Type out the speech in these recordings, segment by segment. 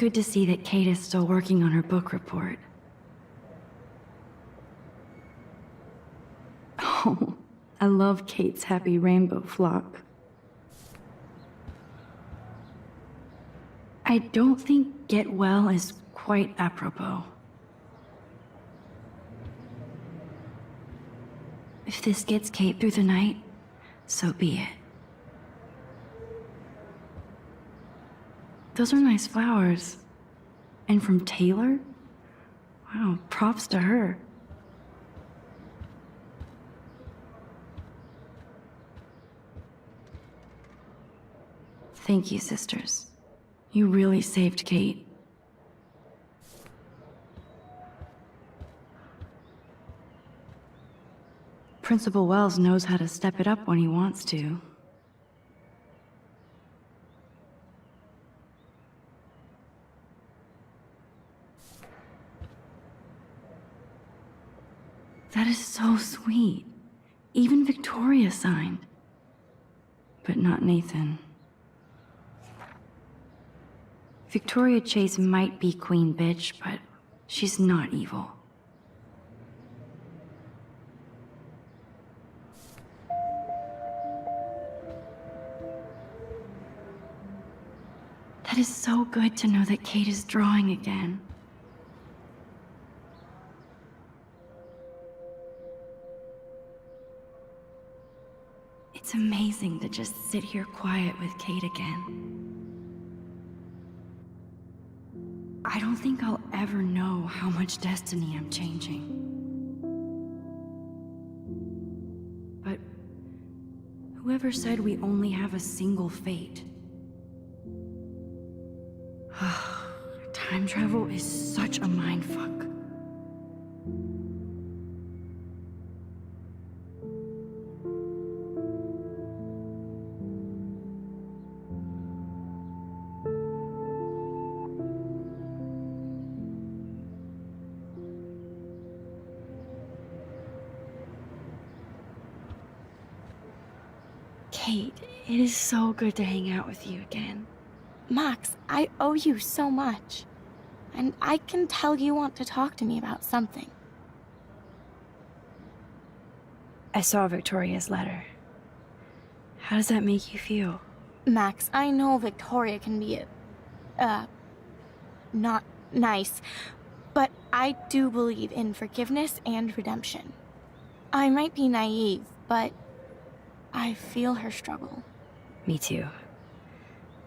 good to see that Kate is still working on her book report. Oh, I love Kate's happy rainbow flock. I don't think get well is quite apropos. If this gets Kate through the night, so be it. Those are nice flowers. And from Taylor? Wow, props to her. Thank you, sisters. You really saved Kate. Principal Wells knows how to step it up when he wants to. That is so sweet. Even Victoria signed. But not Nathan. Victoria Chase might be queen bitch, but she's not evil. That is so good to know that Kate is drawing again. It's amazing to just sit here quiet with Kate again. I don't think I'll ever know how much destiny I'm changing. But whoever said we only have a single fate? Time travel is such a mindfuck. Kate, it is so good to hang out with you again. Max, I owe you so much. And I can tell you want to talk to me about something. I saw Victoria's letter. How does that make you feel? Max, I know Victoria can be not nice, but I do believe in forgiveness and redemption. I might be naive, but I feel her struggle. Me too.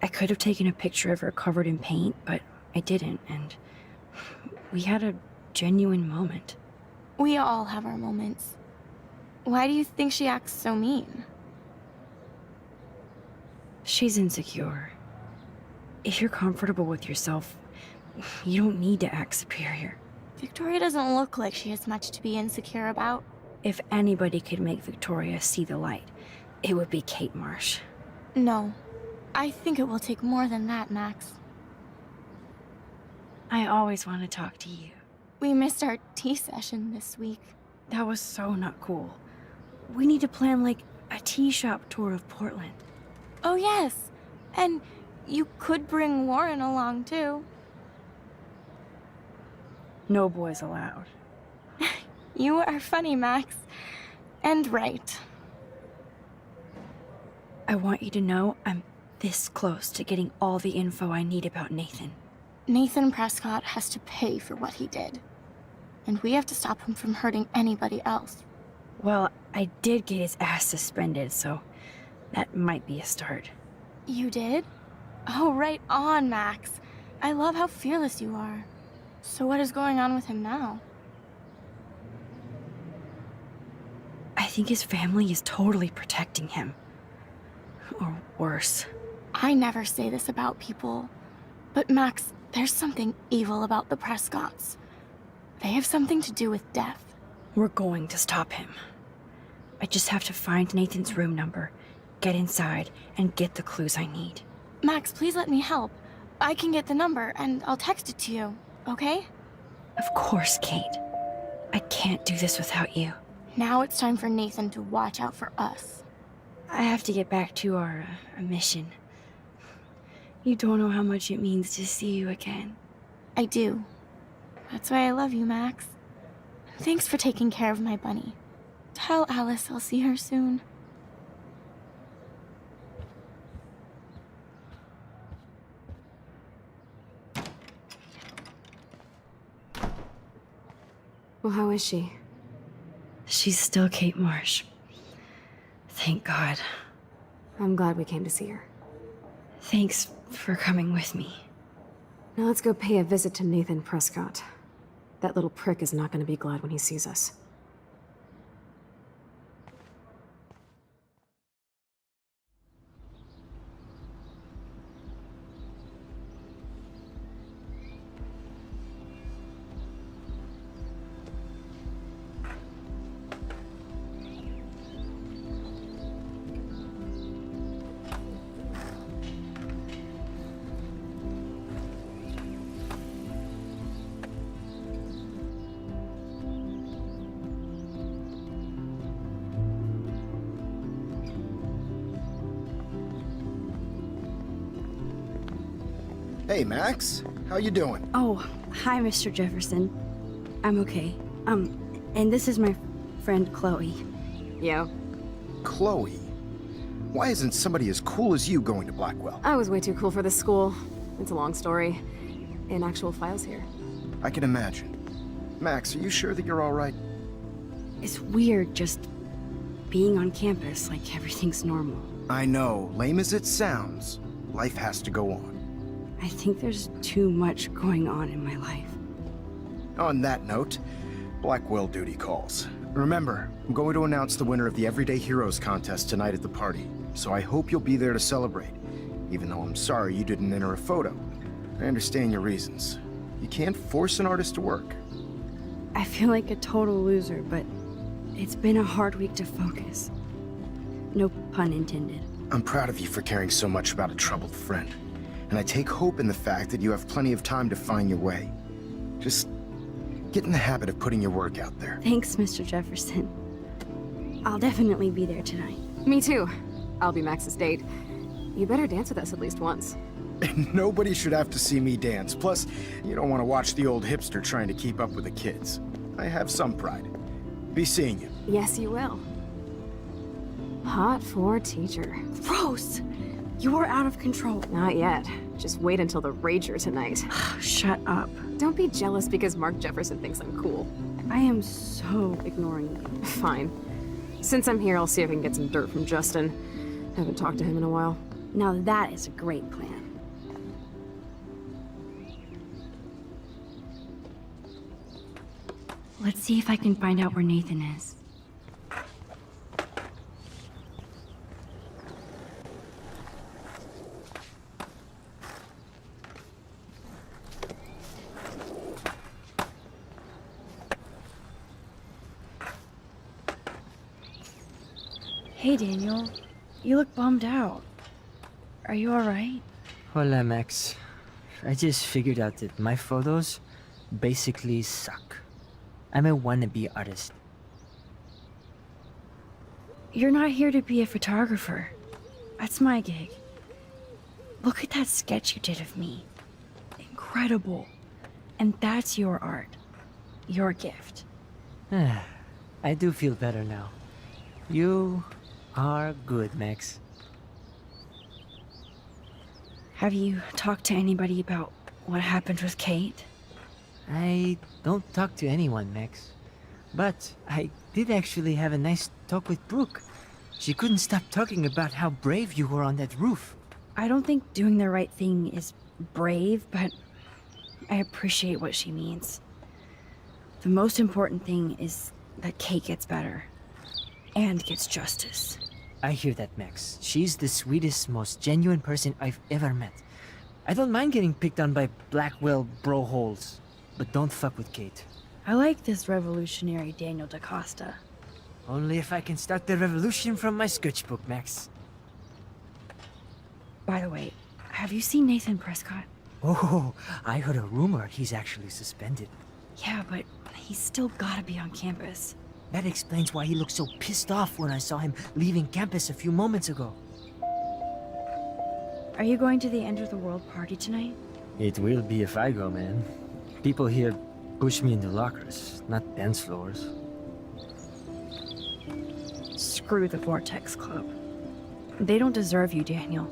I could have taken a picture of her covered in paint, but I didn't, and we had a genuine moment. We all have our moments. Why do you think she acts so mean? She's insecure. If you're comfortable with yourself, you don't need to act superior. Victoria doesn't look like she has much to be insecure about. If anybody could make Victoria see the light, it would be Kate Marsh. No. I think it will take more than that, Max. I always want to talk to you. We missed our tea session this week. That was so not cool. We need to plan, like, a tea shop tour of Portland. Oh, yes. And you could bring Warren along, too. No boys allowed. You are funny, Max. And right. I want you to know I'm this close to getting all the info I need about Nathan. Nathan Prescott has to pay for what he did. And we have to stop him from hurting anybody else. Well, I did get his ass suspended, so that might be a start. You did? Oh, right on, Max. I love how fearless you are. So what is going on with him now? I think his family is totally protecting him. Or worse. I never say this about people. But Max, there's something evil about the Prescotts. They have something to do with death. We're going to stop him. I just have to find Nathan's room number, get inside, and get the clues I need. Max, please let me help. I can get the number, and I'll text it to you, okay? Of course, Kate. I can't do this without you. Now it's time for Nathan to watch out for us. I have to get back to our mission. You don't know how much it means to see you again. I do. That's why I love you, Max. Thanks for taking care of my bunny. Tell Alice I'll see her soon. Well, how is she? She's still Kate Marsh. Thank God. I'm glad we came to see her. Thanks for coming with me. Now let's go pay a visit to Nathan Prescott. That little prick is not going to be glad when he sees us. Hey, Max. How you doing? Oh, hi, Mr. Jefferson. I'm okay. And this is my friend Chloe. Yo. Chloe. Why isn't somebody as cool as you going to Blackwell? I was way too cool for this school. It's a long story. In actual files here. I can imagine. Max, are you sure that you're all right? It's weird just being on campus like everything's normal. I know, lame as it sounds, life has to go on. I think there's too much going on in my life. On that note, Blackwell duty calls. Remember, I'm going to announce the winner of the Everyday Heroes contest tonight at the party, so I hope you'll be there to celebrate, even though I'm sorry you didn't enter a photo. I understand your reasons. You can't force an artist to work. I feel like a total loser, but it's been a hard week to focus. No pun intended. I'm proud of you for caring so much about a troubled friend, and I take hope in the fact that you have plenty of time to find your way. Just get in the habit of putting your work out there. Thanks, Mr. Jefferson. I'll definitely be there tonight. Me too. I'll be Max's date. You better dance with us at least once. Nobody should have to see me dance. Plus, you don't want to watch the old hipster trying to keep up with the kids. I have some pride. Be seeing you. Yes, you will. Hot for teacher. Gross! You are out of control. Not yet. Just wait until the rager tonight. Shut up. Don't be jealous because Mark Jefferson thinks I'm cool. I am so ignoring you. Fine. Since I'm here, I'll see if I can get some dirt from Justin. Haven't talked to him in a while. Now that is a great plan. Let's see if I can find out where Nathan is. Hey, Daniel. You look bummed out. Are you alright? Hola, Max. I just figured out that my photos basically suck. I'm a wannabe artist. You're not here to be a photographer. That's my gig. Look at that sketch you did of me. Incredible. And that's your art. Your gift. I do feel better now. You are good, Max. Have you talked to anybody about what happened with Kate? I don't talk to anyone, Max. But I did actually have a nice talk with Brooke. She couldn't stop talking about how brave you were on that roof. I don't think doing the right thing is brave, but I appreciate what she means. The most important thing is that Kate gets better. And gets justice. I hear that, Max. She's the sweetest, most genuine person I've ever met. I don't mind getting picked on by Blackwell bro-holes. But don't fuck with Kate. I like this revolutionary Daniel DaCosta. Only if I can start the revolution from my sketchbook, Max. By the way, have you seen Nathan Prescott? Oh, I heard a rumor he's actually suspended. Yeah, but he's still gotta be on campus. That explains why he looked so pissed off when I saw him leaving campus a few moments ago. Are you going to the end of the world party tonight? It will be if I go, man. People here push me into lockers, not dance floors. Screw the Vortex Club. They don't deserve you, Daniel.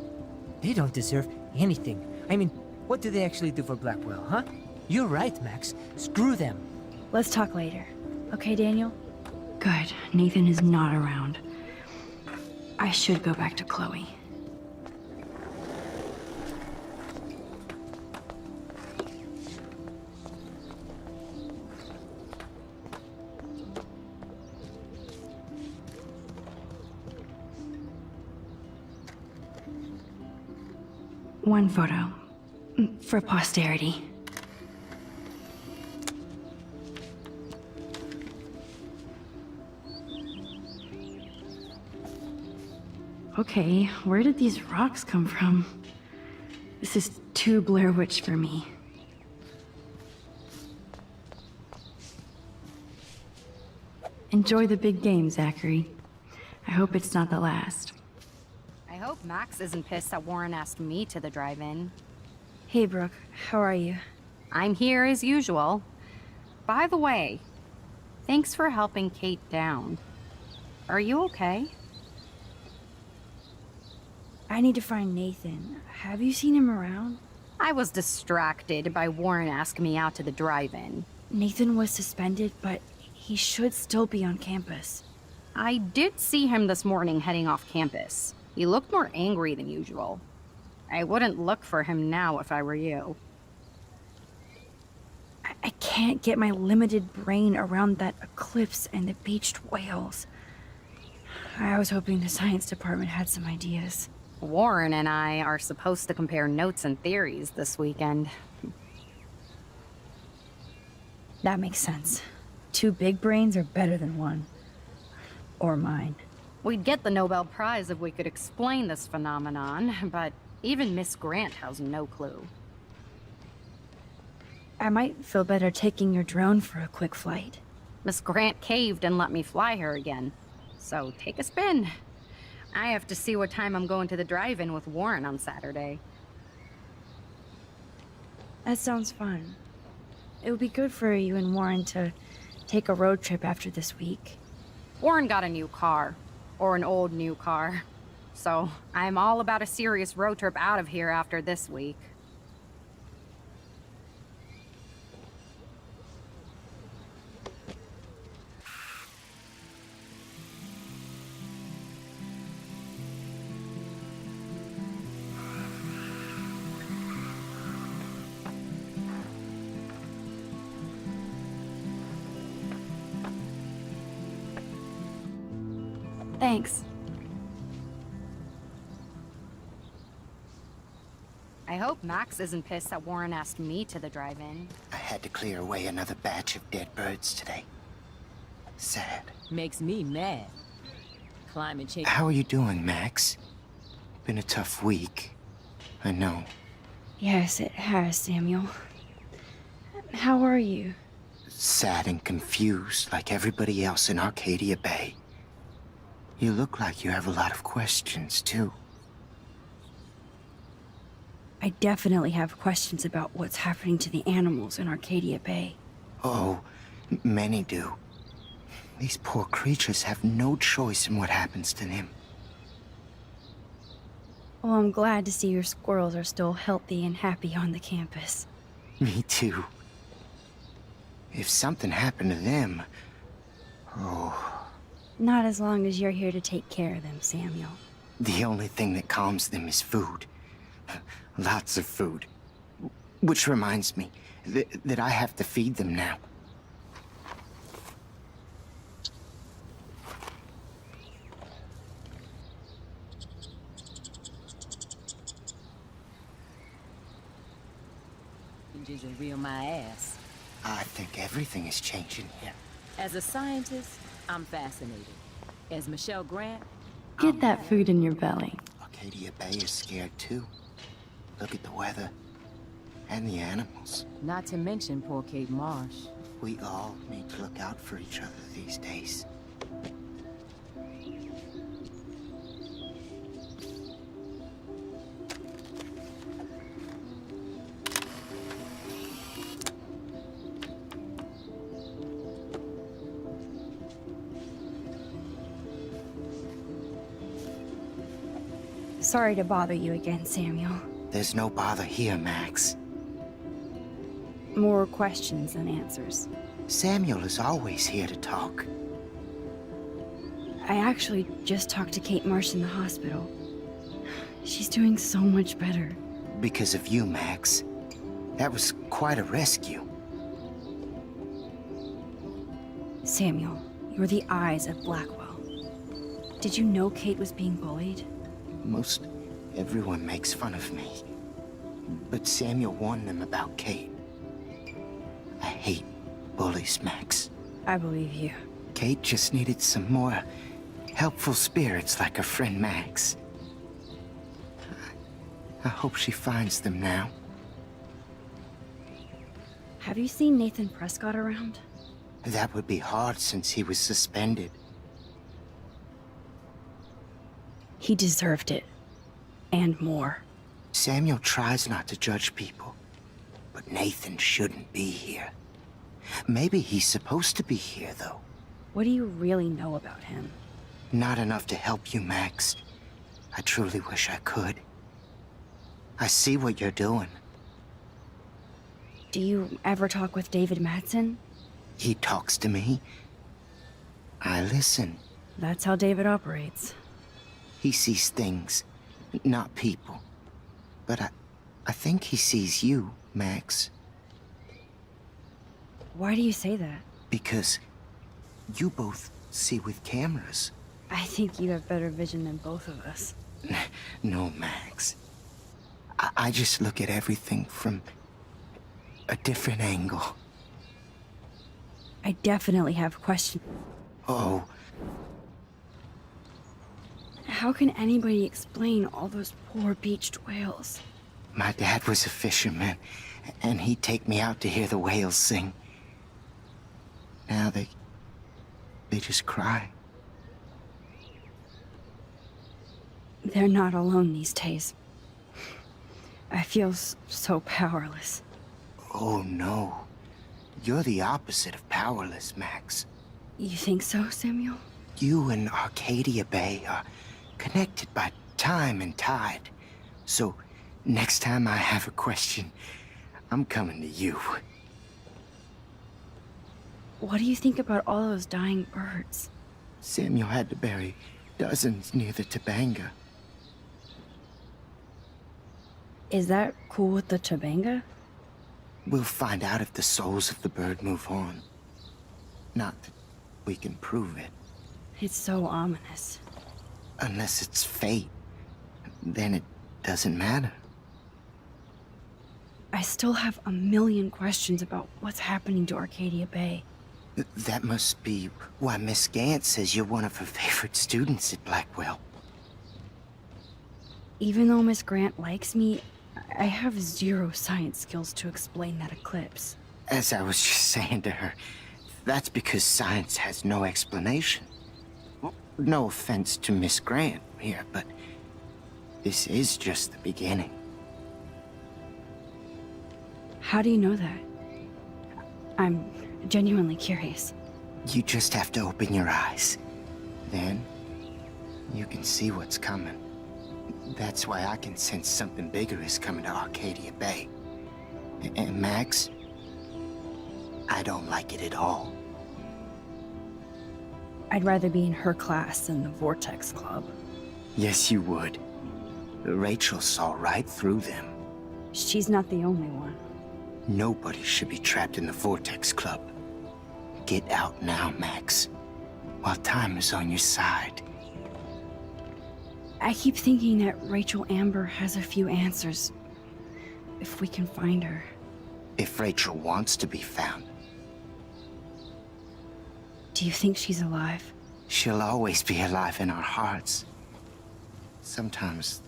They don't deserve anything. I mean, what do they actually do for Blackwell, huh? You're right, Max. Screw them. Let's talk later. Okay, Daniel? Good. Nathan is not around. I should go back to Chloe. One photo. For posterity. Okay, where did these rocks come from? This is too Blair Witch for me. Enjoy the big game, Zachary. I hope it's not the last. I hope Max isn't pissed that Warren asked me to the drive-in. Hey, Brooke. How are you? I'm here as usual. By the way, thanks for helping Kate down. Are you okay? I need to find Nathan. Have you seen him around? I was distracted by Warren asking me out to the drive-in. Nathan was suspended, but he should still be on campus. I did see him this morning heading off campus. He looked more angry than usual. I wouldn't look for him now if I were you. I can't get my limited brain around that eclipse and the beached whales. I was hoping the science department had some ideas. Warren and I are supposed to compare notes and theories this weekend. That makes sense. Two big brains are better than one. Or mine. We'd get the Nobel Prize if we could explain this phenomenon, but even Miss Grant has no clue. I might feel better taking your drone for a quick flight. Miss Grant caved and let me fly her again. So take a spin. I have to see what time I'm going to the drive-in with Warren on Saturday. That sounds fun. It would be good for you and Warren to take a road trip after this week. Warren got a new car. Or an old new car. So I'm all about a serious road trip out of here after this week. Thanks. I hope Max isn't pissed that Warren asked me to the drive-in. I had to clear away another batch of dead birds today. Sad. Makes me mad. Climate change. How are you doing, Max? Been a tough week. I know. Yes, it has, Samuel. How are you? Sad and confused like everybody else in Arcadia Bay. You look like you have a lot of questions, too. I definitely have questions about what's happening to the animals in Arcadia Bay. Oh, many do. These poor creatures have no choice in what happens to them. Well, I'm glad to see your squirrels are still healthy and happy on the campus. Me too. If something happened to them... Oh... Not as long as you're here to take care of them, Samuel. The only thing that calms them is food. Lots of food. Which reminds me that I have to feed them now. Changes are real my ass. I think everything is changing here. As a scientist, I'm fascinated. As Michelle Grant, Get that food in your belly. Arcadia Bay is scared too. Look at the weather. And the animals. not to mention poor Kate Marsh. We all need to look out for each other these days. Sorry to bother you again, Samuel. There's no bother here, Max. More questions than answers. Samuel is always here to talk. I actually just talked to Kate Marsh in the hospital. She's doing so much better. Because of you, Max. That was quite a rescue. Samuel, you're the eyes of Blackwell. Did you know Kate was being bullied? Most everyone makes fun of me. But Samuel warned them about Kate. I hate bullies, Max. I believe you. Kate just needed some more helpful spirits like her friend Max. I hope she finds them now. Have you seen Nathan Prescott around? That would be hard since he was suspended. He deserved it. And more. Samuel tries not to judge people, but Nathan shouldn't be here. Maybe he's supposed to be here, though. What do you really know about him? Not enough to help you, Max. I truly wish I could. I see what you're doing. Do you ever talk with David Madsen? He talks to me. I listen. That's how David operates. He sees things, not people. But I think he sees you, Max. Why do you say that? Because you both see with cameras. I think you have better vision than both of us. No, Max. I just look at everything from a different angle. I definitely have questions. Oh, How can anybody explain all those poor beached whales? my dad was a fisherman, and he'd take me out to hear the whales sing. Now they just cry. They're not alone these days. I feel so powerless. Oh no. You're the opposite of powerless, Max. You think so, Samuel? You and Arcadia Bay are connected by time and tide. So, next time I have a question, I'm coming to you. What do you think about all those dying birds? Samuel had to bury dozens near the Tobanga. Is that cool with the Tobanga? We'll find out if the souls of the bird move on. Not that we can prove it. It's so ominous. Unless it's fate. Then it doesn't matter. I still have a million questions about what's happening to Arcadia Bay. That must be why Miss Gant says you're one of her favorite students at Blackwell. Even though Miss Grant likes me, I have zero science skills to explain that eclipse. As I was just saying to her, that's because science has no explanation. Well, no offense to Miss Grant here, but this is just the beginning. How do you know that? I'm genuinely curious. You just have to open your eyes. Then, you can see what's coming. That's why I can sense something bigger is coming to Arcadia Bay. And Max, I don't like it at all. I'd rather be in her class than the Vortex Club. Yes, you would. Rachel saw right through them. She's not the only one. Nobody should be trapped in the Vortex Club. Get out now, Max, while time is on your side. I keep thinking that Rachel Amber has a few answers. If we can find her. If Rachel wants to be found, Do you think she's alive? she'll always be alive in our hearts. Sometimes,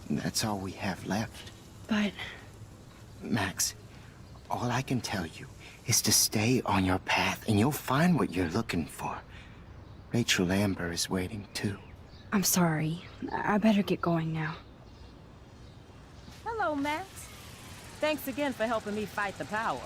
that's all we have left. But Max, all I can tell you is to stay on your path and you'll find what you're looking for. Rachel Amber is waiting too. I'm sorry. I better get going now. Hello, Max. Thanks again for helping me fight the power.